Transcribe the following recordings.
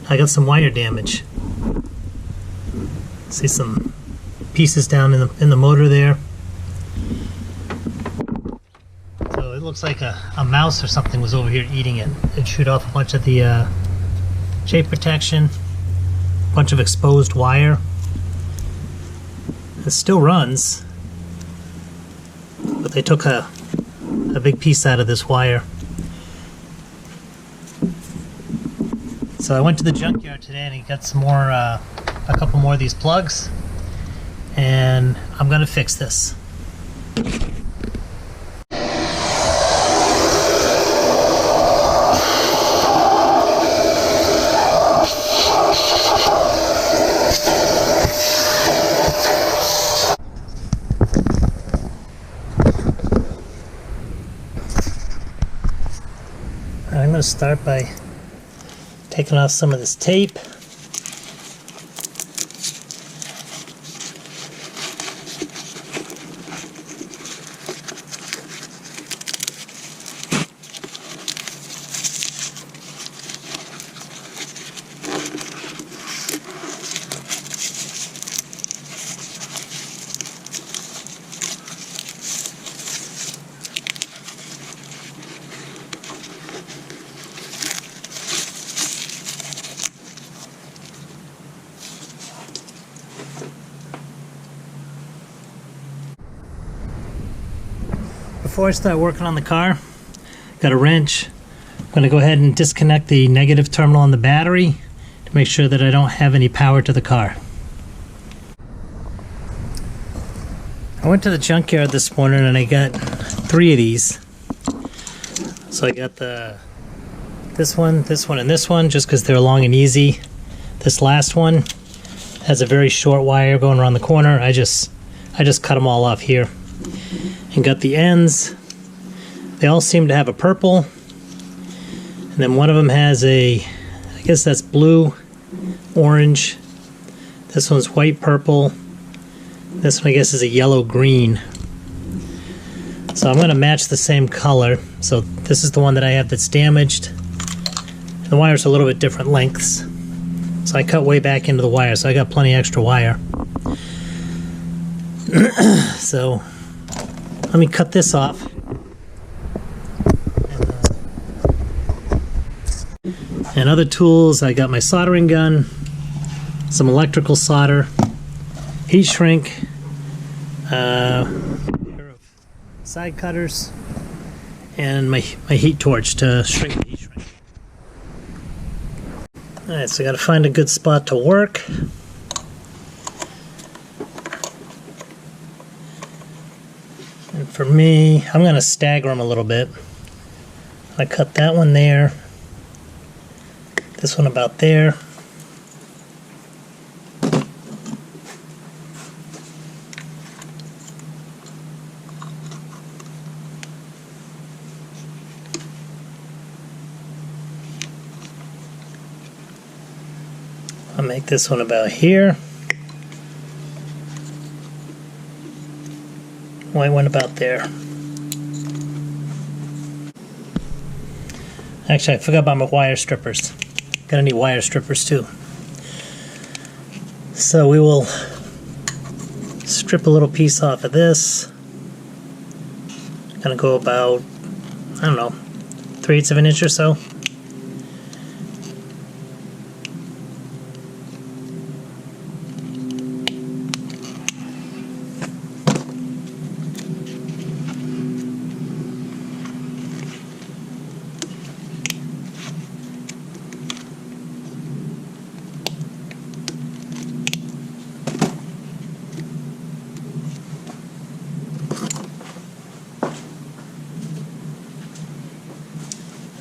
I got some wire damage. See some pieces down in the motor there. So it looks like a mouse or something was over here eating it. It chewed off a bunch of the shape protection, a bunch of exposed wire. It still runs, but they took a big piece out of this wire. So I went to the junkyard today and I got some more, a couple more of these plugs, and I'm gonna fix this. I'm gonna start by taking off some of this tape. Before I start working on the car, got a wrench. I'm going to go ahead and disconnect the negative terminal on the battery to make sure that I don't have any power to the car. I went to the junkyard this morning and I got 3 of these. So I got this one, and this one, just because they're long and easy. This last one has a very short wire going around the corner. I just cut them all off here. And got the ends. They all seem to have a purple, and then one of them has I guess that's blue, orange. This one's white purple. This one I guess is a yellow green. So I'm going to match the same color. So this is the one that I have that's damaged. The wire's a little bit different lengths, so I cut way back into the wire, so I got plenty extra wire. So let me cut this off. And other tools, I got my soldering gun, some electrical solder, heat shrink, a pair of side cutters, and my heat torch to shrink the heat shrink. Alright, so I gotta find a good spot to work. And for me, I'm going to stagger them a little bit. I cut that one there, this one about there. I'll make this one about here. White one about there. Actually, I forgot about my wire strippers. Gonna need wire strippers too. So we will strip a little piece off of this. Gonna go about, I don't know, 3/8 of an inch or so.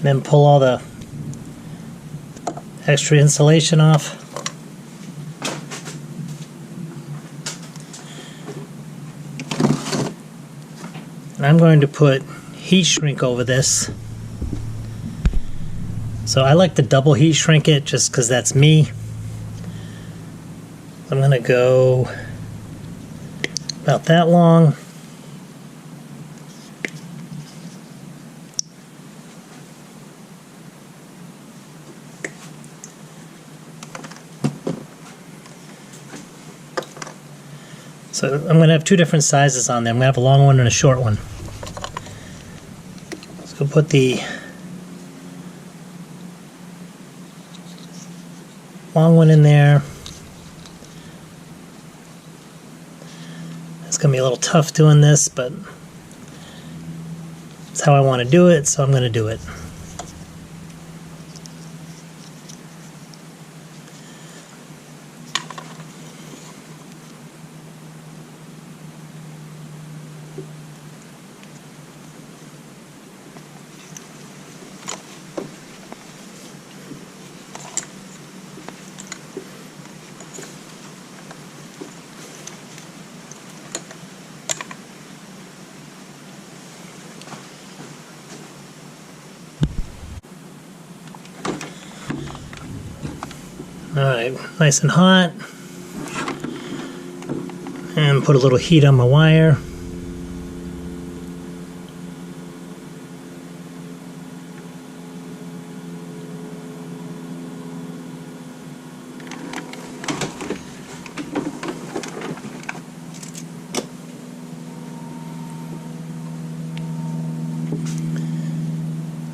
Then pull all the extra insulation off. And I'm going to put heat shrink over this. So I like to double heat shrink it just because that's me. I'm going to go about that long. So I'm going to have two different sizes on there. I'm going to have a long one and a short one. So put the long one in there. It's going to be a little tough doing this, but it's how I want to do it, so I'm going to do it. Alright, nice and hot. And put a little heat on my wire.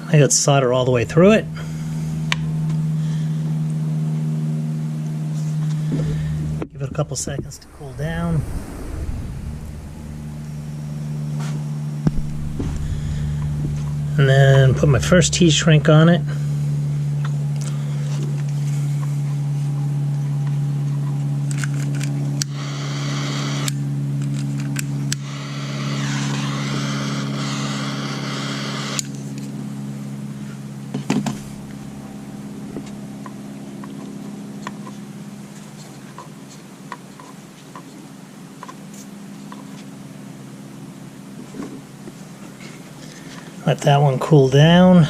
I got solder all the way through it. Give it a couple seconds to cool down. And then put my first heat shrink on it. Let that one cool down.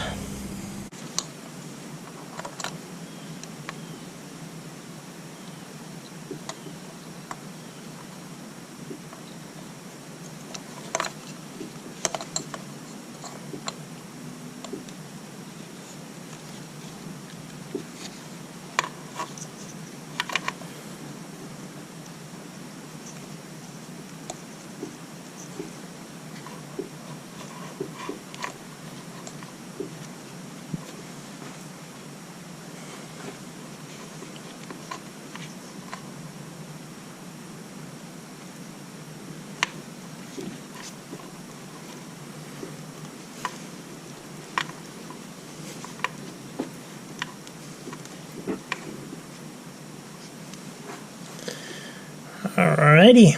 Alrighty.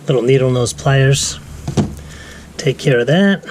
Little needle nose pliers. Take care of that.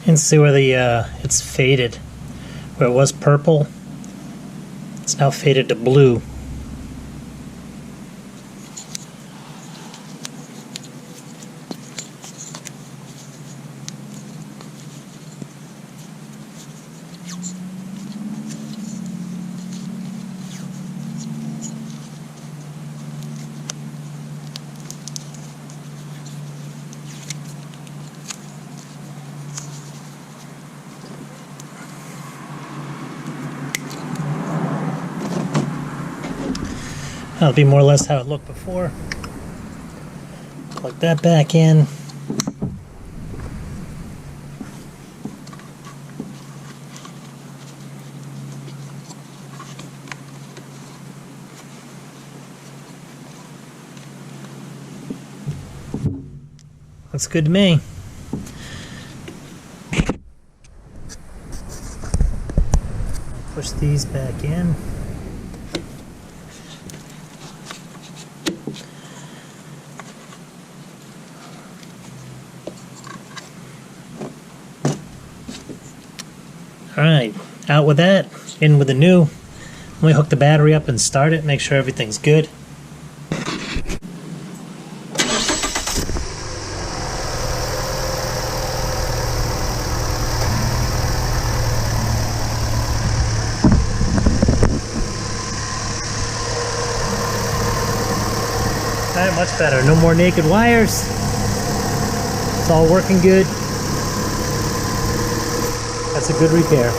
And see where the it's faded. Where it was purple, it's now faded to blue. That'll be more or less how it looked before. Plug that back in. Looks good to me. Push these back in. Alright, out with that, in with the new. Let me hook the battery up and start it, make sure everything's good. Alright, much better. No more naked wires. It's all working good. That's a good repair.